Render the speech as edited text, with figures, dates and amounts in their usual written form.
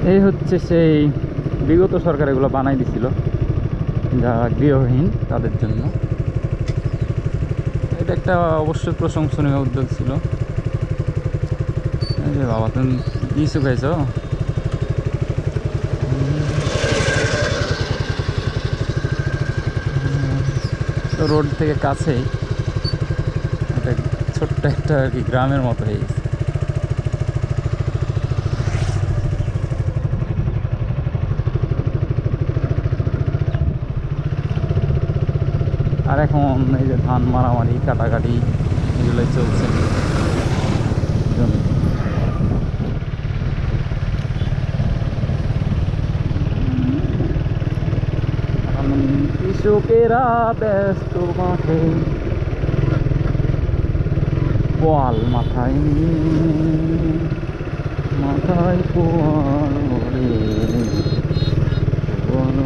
এই হচ্ছে সেই বিগত সরকার এগুলো বানাই দিছিল যারা গৃহহীন তাদের জন্য। এটা একটা অবশ্যই প্রশংসনীয় উদ্যোগ ছিল। এই যে বাবা, তুমি লিচু খাইছো? তো রোড থেকে কাছেই, এটা ছোট্ট একটা আর কি গ্রামের মতো হয়ে গেছে। আর এখন এই যে ধান মারামারি কাটাকাটি এগুলোই চলছে জমিতে। এখন কৃষকেরা ব্যস্ত মাঠে, পোয়াল মাথায় নিয়ে, মাথায় পোয়াল ওরে, পোয়াল